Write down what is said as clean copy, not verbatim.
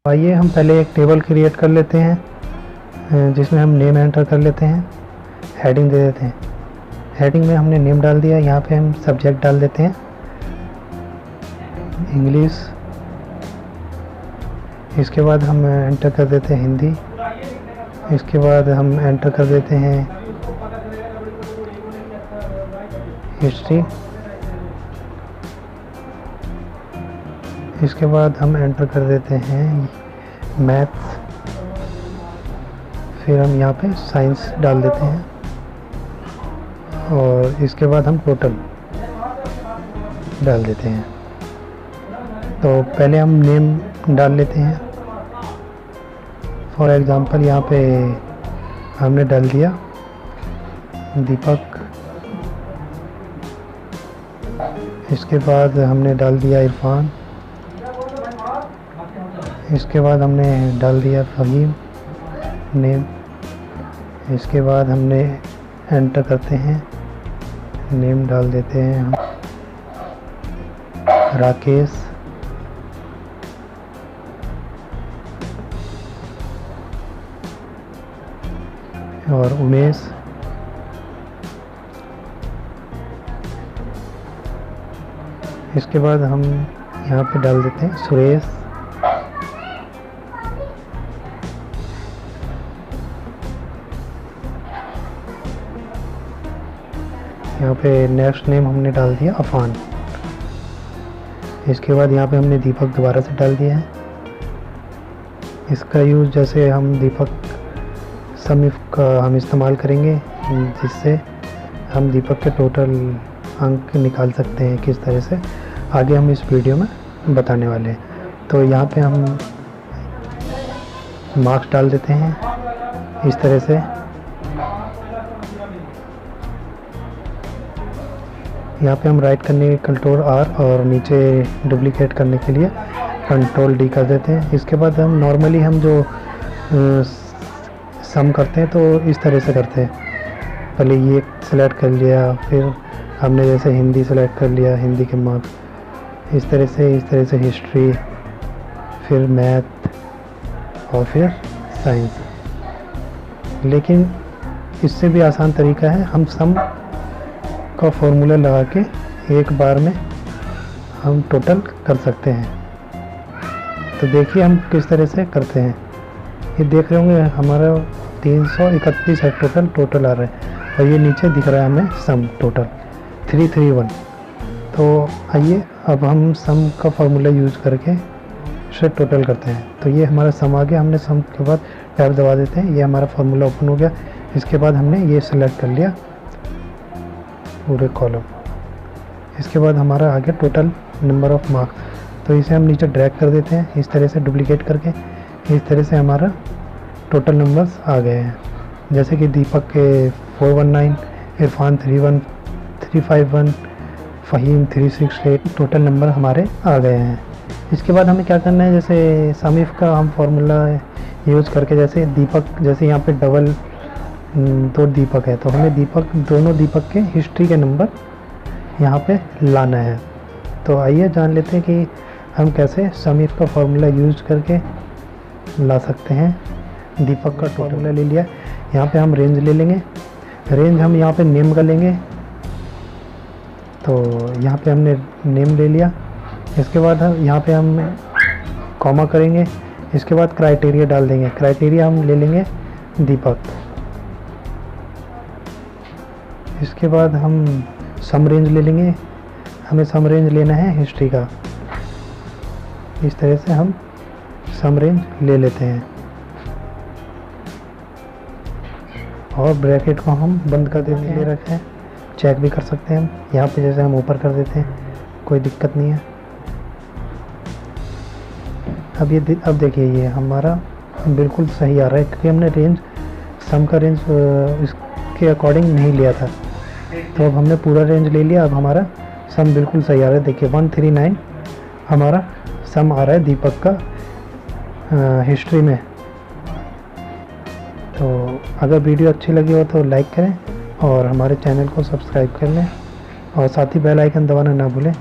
आइए हम पहले एक टेबल क्रिएट कर लेते हैं जिसमें हम नेम एंटर कर लेते हैं, हेडिंग दे देते हैं। हेडिंग में हमने नेम डाल दिया, यहाँ पे हम सब्जेक्ट डाल देते हैं इंग्लिश। इसके बाद हम एंटर कर देते हैं हिंदी। इसके बाद हम एंटर कर देते हैं हिस्ट्री। इसके बाद हम एंटर कर देते हैं मैथ्स। फिर हम यहाँ पे साइंस डाल देते हैं और इसके बाद हम टोटल डाल देते हैं। तो पहले हम नेम डाल लेते हैं। फॉर एग्ज़ाम्पल यहाँ पे हमने डाल दिया दीपक। इसके बाद हमने डाल दिया इरफान। इसके बाद हमने डाल दिया फ़हीम नेम। इसके बाद हमने एंटर करते हैं, नेम डाल देते हैं हम राकेश। और उमेश। इसके बाद हम यहाँ पे डाल देते हैं सुरेश। यहाँ पे नेक्स्ट नेम हमने डाल दिया अफान। इसके बाद यहाँ पे हमने दीपक दोबारा से डाल दिया है। इसका यूज़ जैसे हम दीपक सम इफ का हम इस्तेमाल करेंगे, जिससे हम दीपक के टोटल अंक निकाल सकते हैं किस तरह से, आगे हम इस वीडियो में बताने वाले हैं। तो यहाँ पे हम मार्क्स डाल देते हैं इस तरह से। यहाँ पे हम राइट करने के कंट्रोल आर और नीचे डुप्लीकेट करने के लिए कंट्रोल डी कर देते हैं। इसके बाद हम नॉर्मली हम जो सम करते हैं तो इस तरह से करते हैं। पहले ये सेलेक्ट कर लिया, फिर हमने जैसे हिंदी सेलेक्ट कर लिया, हिंदी के मार्क्स इस तरह से हिस्ट्री, फिर मैथ और फिर साइंस। लेकिन इससे भी आसान तरीका है, हम सम का फॉर्मूला लगा के एक बार में हम टोटल कर सकते हैं। तो देखिए हम किस तरह से करते हैं। ये देख रहे होंगे हमारा 331 है टोटल आ रहा है, और ये नीचे दिख रहा है हमें सम टोटल 331। तो आइए अब हम सम का फॉर्मूला यूज़ करके इसे टोटल करते हैं। तो ये हमारा सम आ गया। हमने सम के बाद टैब दबा देते हैं, ये हमारा फॉर्मूला ओपन हो गया। इसके बाद हमने ये सिलेक्ट कर लिया पूरे कॉलम। इसके बाद हमारा आ गया टोटल नंबर ऑफ मार्क्स। तो इसे हम नीचे ड्रैग कर देते हैं इस तरह से डुप्लीकेट करके। इस तरह से हमारा टोटल नंबर्स आ गए हैं, जैसे कि दीपक के 419, इरफान 351, फ़हीम 368 टोटल नंबर हमारे आ गए हैं। इसके बाद हमें क्या करना है, जैसे सम इफ का हम फॉर्मूला यूज़ करके, जैसे दीपक, जैसे यहाँ पे डबल 2 दीपक है, तो हमें दोनों दीपक के हिस्ट्री के नंबर यहाँ पे लाना है। तो आइए जान लेते हैं कि हम कैसे सम इफ का फॉर्मूला यूज़ करके ला सकते हैं। दीपक का फॉर्मूला ले लिया, यहाँ पे हम रेंज ले लेंगे। रेंज हम यहाँ पे नेम का लेंगे, तो यहाँ पे हमने नेम ले लिया। इसके बाद हम यहाँ पे हम कॉमा करेंगे। इसके बाद क्राइटेरिया डाल देंगे। क्राइटेरिया हम ले लेंगे दीपक। इसके बाद हम सम रेंज ले लेंगे। हमें सम रेंज लेना है हिस्ट्री का। इस तरह से हम सम रेंज ले लेते हैं और ब्रैकेट को हम बंद कर देते हैं। ले रखे हैं, चेक भी कर सकते हैं हम यहाँ पे, जैसे हम ऊपर कर देते हैं, कोई दिक्कत नहीं है। अब देखिए ये हमारा बिल्कुल सही आ रहा है, क्योंकि हमने रेंज सम का रेंज इसके अकॉर्डिंग नहीं लिया था। तो अब हमने पूरा रेंज ले लिया। अब हमारा सम बिल्कुल सही आ रहा है। देखिए 139 हमारा सम आ रहा है दीपक का हिस्ट्री में। तो अगर वीडियो अच्छी लगी हो तो लाइक करें और हमारे चैनल को सब्सक्राइब कर लें, और साथ ही बेल आइकन दबाना ना भूलें।